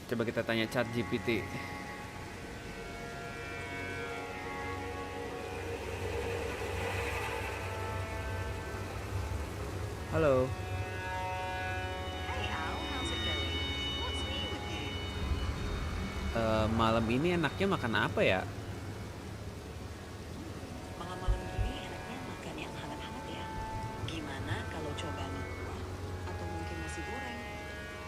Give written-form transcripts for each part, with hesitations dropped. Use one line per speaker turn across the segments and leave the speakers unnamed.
Coba kita tanya Chat GPT. Halo.
Hey Al, how's it going? What's new with you?
Malam ini enaknya makan apa ya?
Malam-malam gini enaknya makan yang hangat-hangat ya. Gimana kalau coba mie kuah atau mungkin nasi goreng?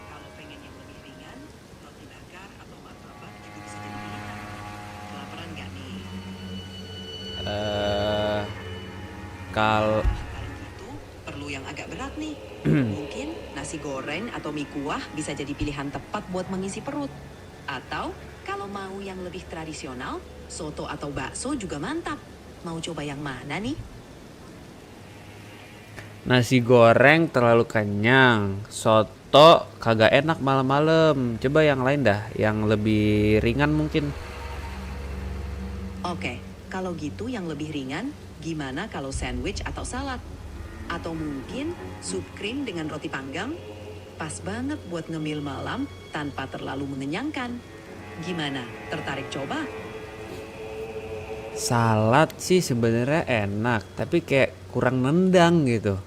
Kalau pengen yang lebih ringan, roti bakar atau martabak juga bisa jadi pilihan. Kelaparan nggak nih?
Eh, kal
Nah, kalau gitu perlu yang agak berat nih. Mungkin nasi goreng atau mie kuah bisa jadi pilihan tepat buat mengisi perut. Atau kalau mau yang lebih tradisional, soto atau bakso juga mantap. Mau coba yang mana nih?
Nasi goreng terlalu kenyang, soto kagak enak malam-malam. Coba yang lain dah, yang lebih ringan mungkin.
Oke, kalau gitu yang lebih ringan, gimana kalau sandwich atau salad? Atau mungkin sup krim dengan roti panggang? Pas banget buat ngemil malam tanpa terlalu mengenyangkan. Gimana? Tertarik coba?
Salad sih sebenarnya enak, tapi kayak kurang nendang gitu.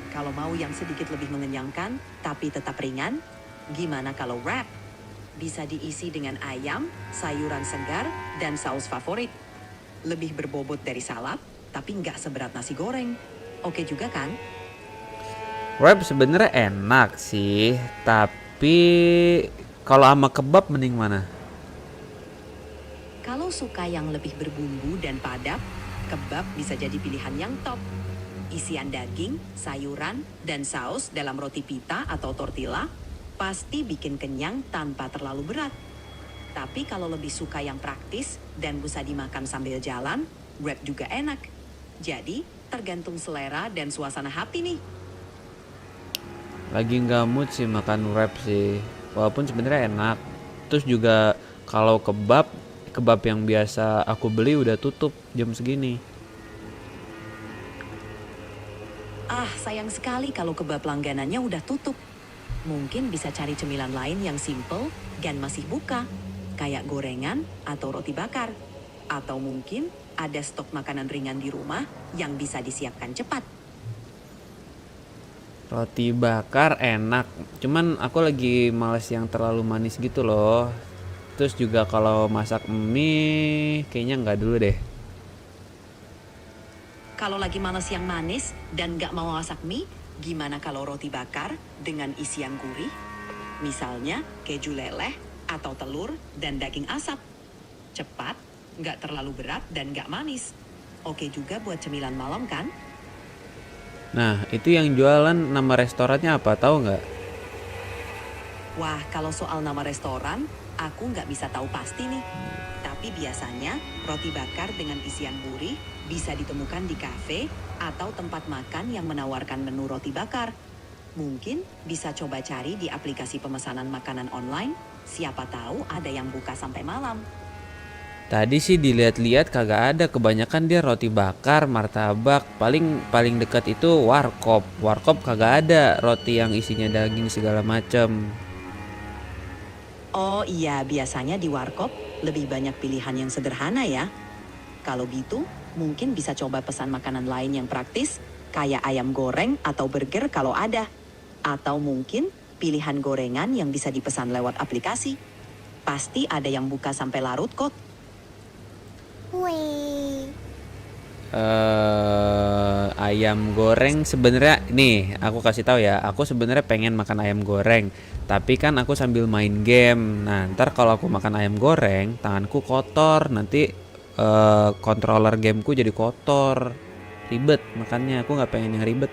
Kalau mau yang sedikit lebih mengenyangkan, tapi tetap ringan, gimana kalau wrap? Bisa diisi dengan ayam, sayuran segar, dan saus favorit. Lebih berbobot dari salad, tapi nggak seberat nasi goreng. Oke juga kan?
Wrap sebenarnya enak sih, tapi kalau sama kebab mending mana?
Kalau suka yang lebih berbumbu dan padat, kebab bisa jadi pilihan yang top. Isian daging, sayuran, dan saus dalam roti pita atau tortilla pasti bikin kenyang tanpa terlalu berat. Tapi kalau lebih suka yang praktis dan bisa dimakan sambil jalan, wrap juga enak. Jadi, tergantung selera dan suasana hati nih.
Lagi nggak mood sih makan wrap sih, walaupun sebenarnya enak. Terus juga kalau kebab, kebab yang biasa aku beli udah tutup jam segini.
Ah, sayang sekali kalau kebab langganannya udah tutup. Mungkin bisa cari cemilan lain yang simple dan masih buka, kayak gorengan atau roti bakar. Atau mungkin ada stok makanan ringan di rumah yang bisa disiapkan cepat.
Roti bakar enak, cuman aku lagi males yang terlalu manis gitu loh. Terus juga kalau masak mie kayaknya nggak dulu deh.
Kalau lagi males yang manis dan nggak mau masak mie, gimana kalau roti bakar dengan isian gurih? Misalnya keju leleh atau telur dan daging asap. Cepat, nggak terlalu berat dan nggak manis. Oke juga buat cemilan malam kan?
Nah, itu yang jualan nama restorannya apa tahu nggak?
Wah, kalau soal nama restoran, aku nggak bisa tahu pasti nih. Tapi biasanya roti bakar dengan isian gurih bisa ditemukan di kafe atau tempat makan yang menawarkan menu roti bakar. Mungkin bisa coba cari di aplikasi pemesanan makanan online. Siapa tahu ada yang buka sampai malam.
Tadi sih dilihat-lihat kagak ada, kebanyakan dia roti bakar, martabak, paling paling dekat itu warkop. Warkop kagak ada roti yang isinya daging segala macem.
Oh iya, biasanya di warkop lebih banyak pilihan yang sederhana ya. Kalau gitu, mungkin bisa coba pesan makanan lain yang praktis, kayak ayam goreng atau burger kalau ada. Atau mungkin pilihan gorengan yang bisa dipesan lewat aplikasi. Pasti ada yang buka sampai larut kok.
Wih,
Ayam goreng sebenarnya nih aku kasih tahu ya, aku sebenarnya pengen makan ayam goreng, tapi kan aku sambil main game. Nah, ntar kalau aku makan ayam goreng tanganku kotor, nanti controller gameku jadi kotor, ribet. Makanya aku nggak pengen yang ribet.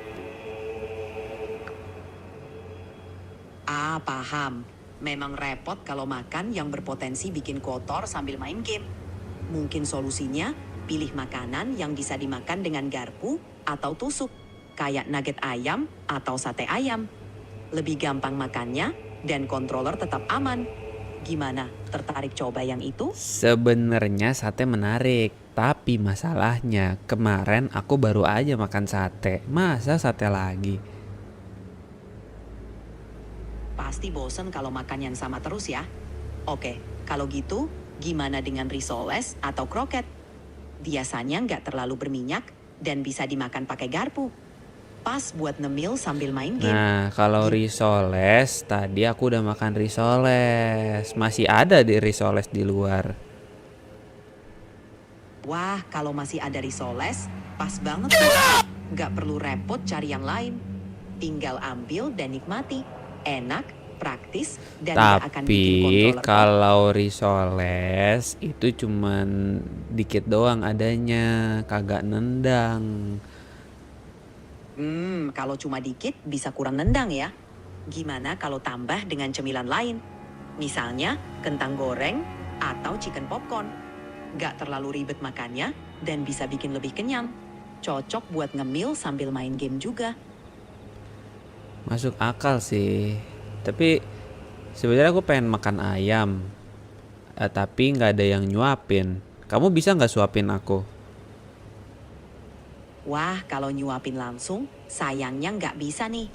Ah, paham. Memang repot kalau makan yang berpotensi bikin kotor sambil main game. Mungkin solusinya, pilih makanan yang bisa dimakan dengan garpu atau tusuk, kayak nugget ayam atau sate ayam. Lebih gampang makannya dan controller tetap aman. Gimana? Tertarik coba yang itu?
Sebenarnya sate menarik, tapi masalahnya kemarin aku baru aja makan sate, masa sate lagi.
pasti bosen kalau makan yang sama terus ya. Oke, kalau gitu gimana dengan risoles atau kroket? Biasanya nggak terlalu berminyak dan bisa dimakan pakai garpu. Pas buat ngemil sambil main game.
Nah, kalau risoles, tadi aku udah makan risoles. Masih ada di risoles di luar.
Wah, kalau masih ada risoles, pas banget tuh. Nggak perlu repot cari yang lain. Tinggal ambil dan nikmati. Enak, praktis, dan nggak akan bikin
Tapi
controller pop.
kalau risoles itu cuman dikit doang adanya, kagak nendang.
Kalau cuma dikit bisa kurang nendang ya. Gimana kalau tambah dengan cemilan lain? Misalnya kentang goreng atau chicken popcorn. Nggak terlalu ribet makannya dan bisa bikin lebih kenyang. Cocok buat ngemil sambil main game juga.
Masuk akal sih. Tapi sebenarnya aku pengen makan ayam. Tapi nggak ada yang nyuapin. Kamu bisa nggak suapin aku?
Wah, kalau nyuapin langsung, sayangnya nggak bisa nih.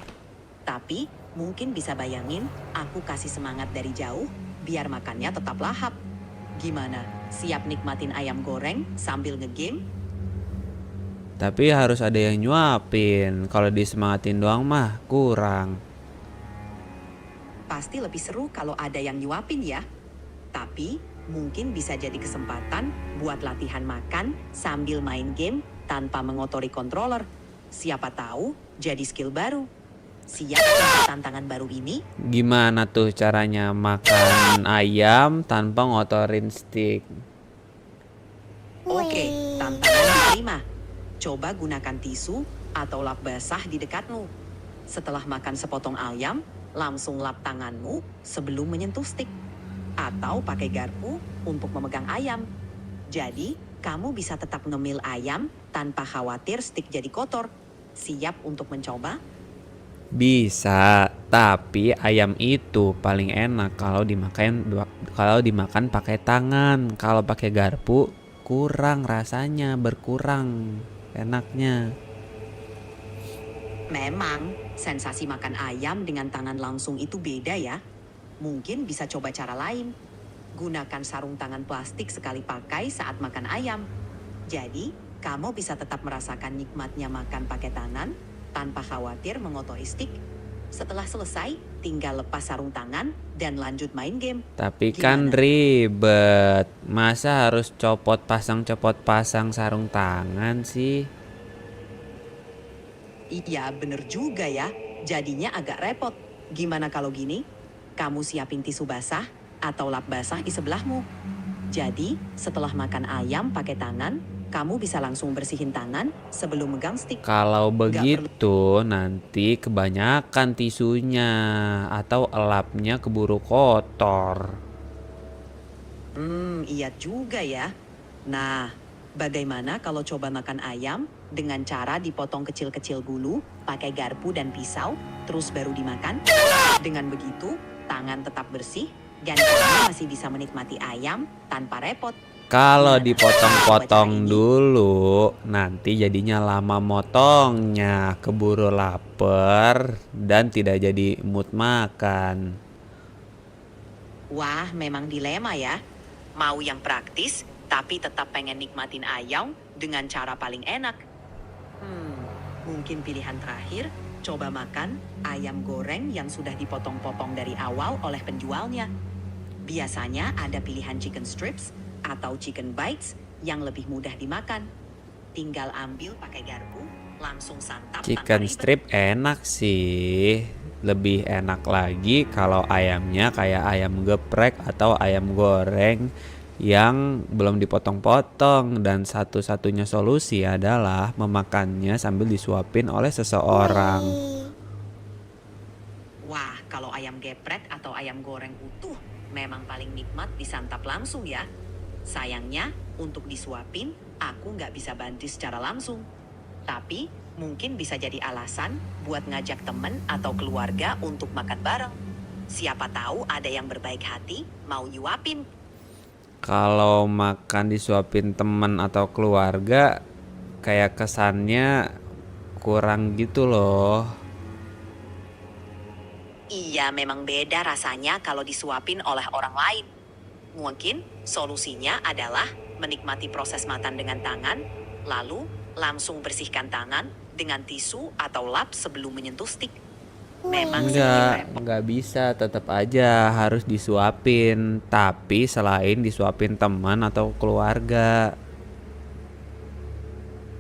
Tapi, mungkin bisa bayangin, aku kasih semangat dari jauh, biar makannya tetap lahap. Gimana? Siap nikmatin ayam goreng sambil ngegame?
Tapi harus ada yang nyuapin. Kalau disemangatin doang mah kurang.
Pasti lebih seru kalau ada yang nyuapin ya. Tapi, mungkin bisa jadi kesempatan buat latihan makan sambil main game tanpa mengotori controller. Siapa tahu jadi skill baru. Siap untuk tantangan baru ini?
Gimana tuh caranya makan ayam tanpa ngotorin stick?
Oke, tantangan diterima. Coba gunakan tisu atau lap basah di dekatmu. Setelah makan sepotong ayam, langsung lap tanganmu sebelum menyentuh stick. Atau pakai garpu untuk memegang ayam. Jadi, kamu bisa tetap ngemil ayam tanpa khawatir stick jadi kotor. Siap untuk mencoba?
Bisa, tapi ayam itu paling enak kalau dimakan pakai tangan. Kalau pakai garpu kurang rasanya, berkurang enaknya.
Memang, sensasi makan ayam dengan tangan langsung itu beda ya. Mungkin bisa coba cara lain. Gunakan sarung tangan plastik sekali pakai saat makan ayam. Jadi, kamu bisa tetap merasakan nikmatnya makan pakai tangan tanpa khawatir mengotori stick. Setelah selesai, tinggal lepas sarung tangan dan lanjut main game.
Tapi kan
Gimana?
ribet. Masa harus copot pasang sarung tangan sih?
Iya, bener juga ya. Jadinya agak repot. Gimana kalau gini? Kamu siapin tisu basah atau lap basah di sebelahmu. Jadi, setelah makan ayam pakai tangan, kamu bisa langsung bersihin tangan sebelum megang stick.
Kalau
Nggak perlu.
begitu nanti kebanyakan tisunya atau elapnya keburu kotor.
Iya juga ya. Nah, bagaimana kalau coba makan ayam dengan cara dipotong kecil-kecil dulu, pakai garpu dan pisau, terus baru dimakan? Dengan begitu, tangan tetap bersih dan kamu masih bisa menikmati ayam tanpa repot.
Kalau
Gimana?
dipotong-potong
Coba cara ini.
dulu, nanti jadinya lama motongnya, keburu lapar dan tidak jadi mood makan.
Wah, memang dilema ya. Mau yang praktis, tapi tetap pengen nikmatin ayam dengan cara paling enak. Mungkin pilihan terakhir, coba makan ayam goreng yang sudah dipotong-potong dari awal oleh penjualnya. Biasanya ada pilihan chicken strips atau chicken bites yang lebih mudah dimakan. Tinggal ambil pakai garpu, langsung santap tanpa
Chicken
ribet.
strip enak sih. Lebih enak lagi kalau ayamnya kayak ayam geprek atau ayam goreng yang belum dipotong-potong, dan satu-satunya solusi adalah memakannya sambil disuapin oleh seseorang.
Wah, kalau ayam geprek atau ayam goreng utuh memang paling nikmat disantap langsung ya. Sayangnya, untuk disuapin, aku nggak bisa bantu secara langsung. Tapi, mungkin bisa jadi alasan buat ngajak temen atau keluarga untuk makan bareng. Siapa tahu ada yang berbaik hati mau nyuapin.
Kalau makan disuapin teman atau keluarga, kayak kesannya kurang gitu loh.
Iya, memang beda rasanya kalau disuapin oleh orang lain. Mungkin solusinya adalah menikmati proses makan dengan tangan, lalu langsung bersihkan tangan dengan tisu atau lap sebelum menyentuh stick. Memang sedikit repot.
Enggak bisa, tetap aja harus disuapin. Tapi selain disuapin teman atau keluarga.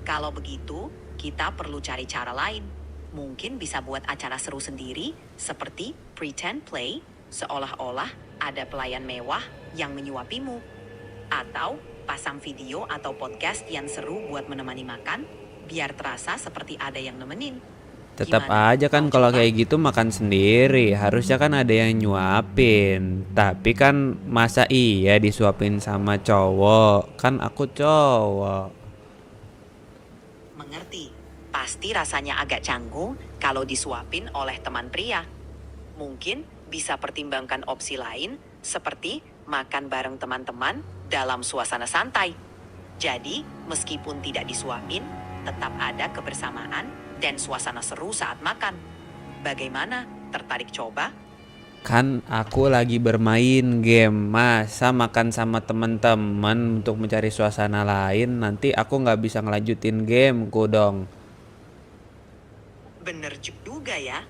Kalau begitu, kita perlu cari cara lain. Mungkin bisa buat acara seru sendiri, seperti pretend play, seolah-olah ada pelayan mewah yang menyuapimu. Atau pasang video atau podcast yang seru buat menemani makan, biar terasa seperti ada yang nemenin.
Tetap
Gimana?
aja kan
Mau
kalau
coba?
kayak gitu makan sendiri. Harusnya kan ada yang nyuapin. Tapi kan masa iya disuapin sama cowok? Kan aku cowok.
Mengerti. Pasti rasanya agak canggung kalau disuapin oleh teman pria. Mungkin bisa pertimbangkan opsi lain seperti makan bareng teman-teman dalam suasana santai. Jadi, meskipun tidak disuapin, tetap ada kebersamaan dan suasana seru saat makan. Bagaimana? Tertarik coba?
Kan aku lagi bermain game. Masa makan sama teman-teman untuk mencari suasana lain? Nanti aku nggak bisa ngelanjutin gameku dong.
Bener juga ya.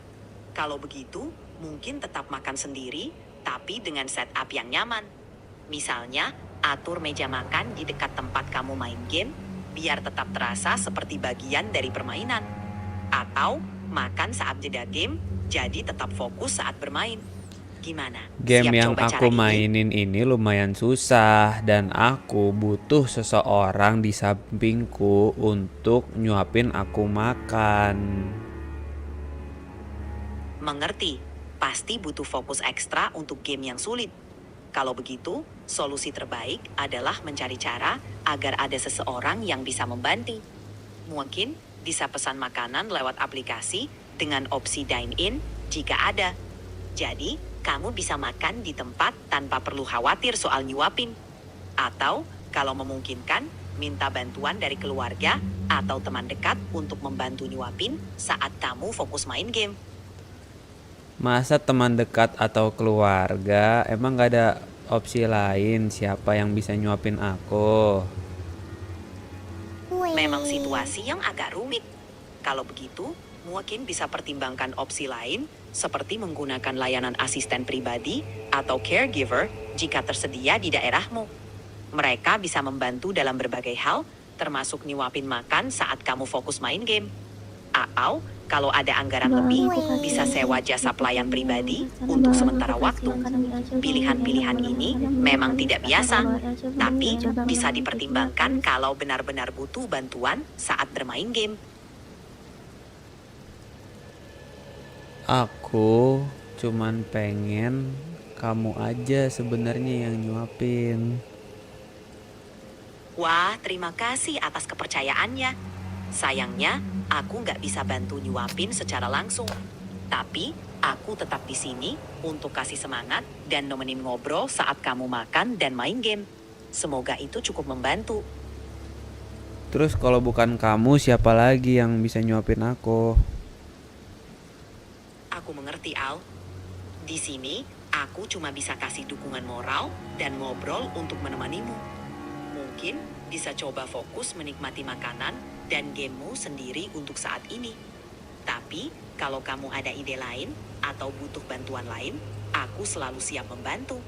Kalau begitu, mungkin tetap makan sendiri, tapi dengan setup yang nyaman. Misalnya, atur meja makan di dekat tempat kamu main game, biar tetap terasa seperti bagian dari permainan. Atau, makan saat jeda game, jadi tetap fokus saat bermain. Gimana?
Game
Siap
yang
coba
aku
cara ini?
mainin ini lumayan susah dan aku butuh seseorang di sampingku untuk nyuapin aku makan.
Mengerti, pasti butuh fokus ekstra untuk game yang sulit. Kalau begitu, solusi terbaik adalah mencari cara agar ada seseorang yang bisa membantu. Mungkin bisa pesan makanan lewat aplikasi dengan opsi dine-in jika ada. Jadi, kamu bisa makan di tempat tanpa perlu khawatir soal nyuapin. Atau, kalau memungkinkan, minta bantuan dari keluarga atau teman dekat untuk membantu nyuapin saat kamu fokus main game.
Masa teman dekat atau keluarga? Emang gak ada opsi lain siapa yang bisa nyuapin aku?
Memang situasi yang agak rumit. Kalau begitu, mungkin bisa pertimbangkan opsi lain seperti menggunakan layanan asisten pribadi atau caregiver jika tersedia di daerahmu. Mereka bisa membantu dalam berbagai hal, termasuk nyuapin makan saat kamu fokus main game. Atau, kalau ada anggaran lebih, bisa sewa jasa pelayan pribadi untuk sementara waktu. Pilihan-pilihan ini memang tidak biasa, tapi bisa dipertimbangkan kalau benar-benar butuh bantuan saat bermain game.
Aku cuman pengen kamu aja sebenarnya yang nyuapin.
Wah, terima kasih atas kepercayaannya. Sayangnya, aku nggak bisa bantu nyuapin secara langsung. Tapi, aku tetap di sini untuk kasih semangat dan nemenin ngobrol saat kamu makan dan main game. Semoga itu cukup membantu.
Terus kalau bukan kamu siapa lagi yang bisa nyuapin aku?
Aku mengerti, Al. Di sini, aku cuma bisa kasih dukungan moral dan ngobrol untuk menemanimu. Mungkin bisa coba fokus menikmati makanan dan gamemu sendiri untuk saat ini. Tapi, kalau kamu ada ide lain atau butuh bantuan lain, aku selalu siap membantu.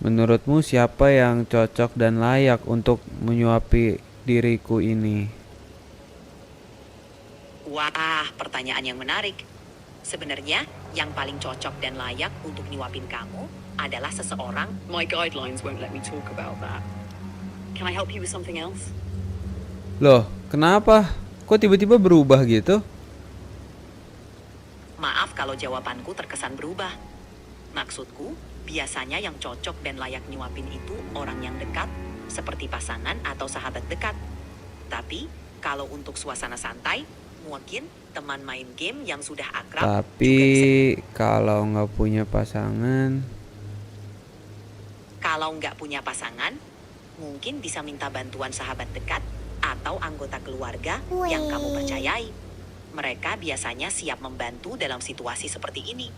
Menurutmu siapa yang cocok dan layak untuk menyuapi diriku ini?
Wah, pertanyaan yang menarik. Sebenarnya, yang paling cocok dan layak untuk nyuapin kamu adalah seseorang. My guidelines won't let me talk about that. Can I help you with something else?
Loh, kenapa? Kok tiba-tiba berubah gitu?
Maaf kalau jawabanku terkesan berubah. Maksudku, biasanya yang cocok dan layak nyuapin itu orang yang dekat, seperti pasangan atau sahabat dekat. Tapi, kalau untuk suasana santai, mungkin teman main game yang sudah akrab
Tapi
juga bisa.
kalau nggak punya pasangan,
Kalau nggak punya pasangan, mungkin bisa minta bantuan sahabat dekat atau anggota keluarga yang kamu percayai. Mereka biasanya siap membantu dalam situasi seperti ini.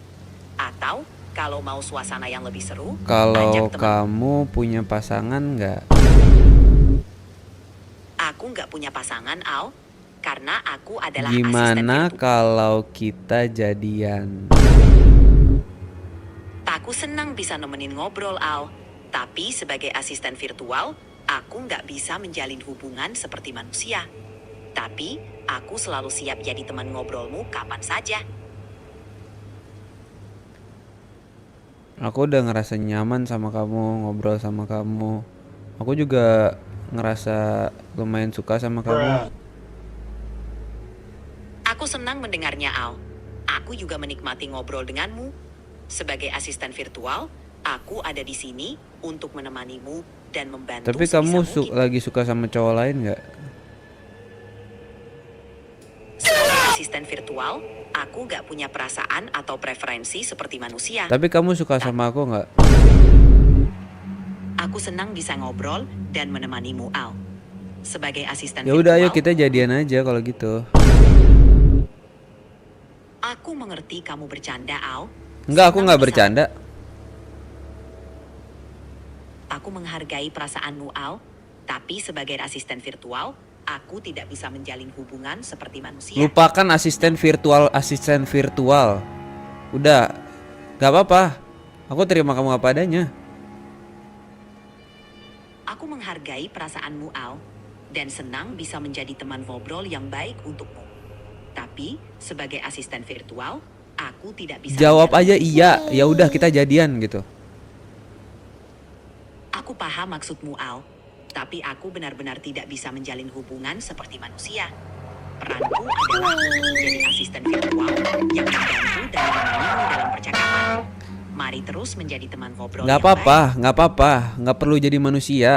Atau kalau mau suasana yang lebih seru,
Kalau
ajak teman.
kamu punya pasangan nggak?
Aku nggak punya pasangan, Al, karena aku adalah asisten
Gimana
virtual.
kalau kita jadian?
Aku senang bisa nemenin ngobrol, Al. Tapi sebagai asisten virtual, aku nggak bisa menjalin hubungan seperti manusia. Tapi, aku selalu siap jadi teman ngobrolmu kapan saja.
Aku udah ngerasa nyaman sama kamu, ngobrol sama kamu. Aku juga ngerasa lumayan suka sama kamu.
Aku senang mendengarnya, Al. Aku juga menikmati ngobrol denganmu. Sebagai asisten virtual, aku ada di sini untuk menemanimu dan membantu
Tapi
sebisa
kamu
mungkin.
lagi suka sama cowok lain nggak?
Sebagai asisten virtual, aku nggak punya perasaan atau preferensi seperti manusia.
Tapi kamu suka sama aku nggak?
Aku senang bisa ngobrol dan menemanimu, Al. Sebagai asisten
Ya udah, ayo
virtual,
kita jadian aja kalau gitu.
aku mengerti kamu bercanda, Al.
Enggak, aku
Senang
nggak
bisa-
bercanda.
Aku menghargai perasaanmu, Al. Tapi sebagai asisten virtual, aku tidak bisa menjalin hubungan seperti manusia.
Lupakan asisten virtual. Udah, nggak apa-apa. Aku terima kamu apa adanya.
Aku menghargai perasaanmu, Al. Dan senang bisa menjadi teman ngobrol yang baik untukmu. Tapi, sebagai asisten virtual, aku tidak bisa
Jawab aja
menjalin-
iya. Ya udah, kita jadian gitu.
Aku paham maksudmu, Al. Tapi aku benar-benar tidak bisa menjalin hubungan seperti manusia. Peranku adalah untuk menjadi asisten virtual yang membantu dan menemanimu dalam percakapan. Mari terus menjadi teman ngobrol
Nggak
yang baik.
apa-apa, nggak apa-apa. Nggak perlu jadi manusia.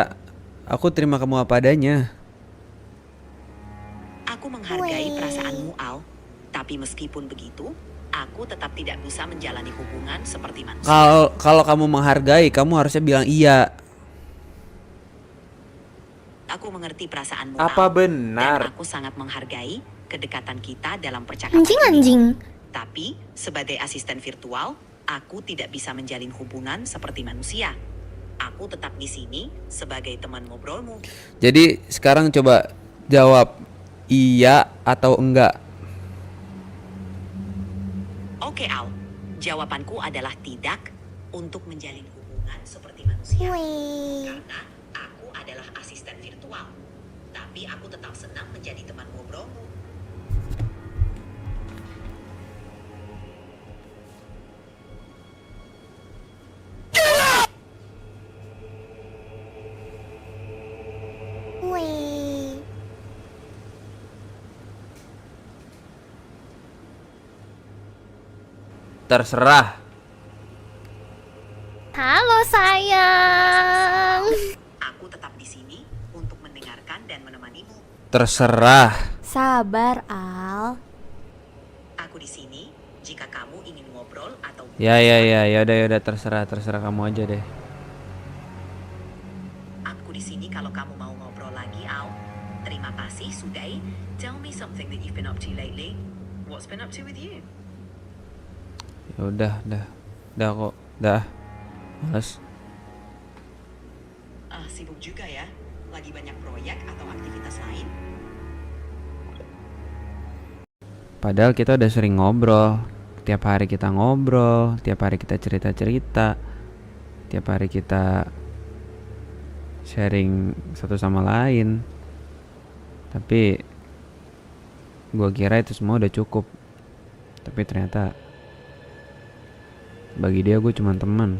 Aku terima kamu apa adanya.
Aku menghargai perasaanmu, Al. Tapi meskipun begitu, aku tetap tidak bisa menjalani hubungan seperti manusia.
Kalau kamu menghargai, kamu harusnya bilang iya.
Aku mengerti perasaanmu,
Apa
Al.
benar?
Dan aku sangat menghargai kedekatan kita dalam percakapan.
Anjing.
Tapi, sebagai asisten virtual, aku tidak bisa menjalin hubungan seperti manusia. Aku tetap di sini sebagai teman ngobrolmu.
Jadi sekarang coba jawab iya atau enggak.
Oke, Al. Jawabanku adalah tidak untuk menjalin hubungan seperti manusia. Karena aku adalah asisten virtual. Tapi aku tetap senang menjadi teman ngobrolmu.
Terserah.
Halo sayang.
Aku tetap di sini untuk mendengarkan dan menemanimu.
Terserah.
Sabar, Al.
Aku di sini jika kamu ingin ngobrol atau
Ya udah terserah kamu aja deh.
Aku di sini kalau kamu mau ngobrol lagi, Al. Terima kasih, Sudai. Tell me something that you've been up to lately. What's been up to with you?
Ya udah kok, dah. Males.
Sibuk juga ya. Lagi banyak proyek atau aktivitas lain?
Padahal kita udah sering ngobrol. Tiap hari kita ngobrol, tiap hari kita cerita-cerita. Tiap hari kita sharing satu sama lain. Tapi gua kira itu semua udah cukup. Tapi ternyata bagi dia gue cuma teman.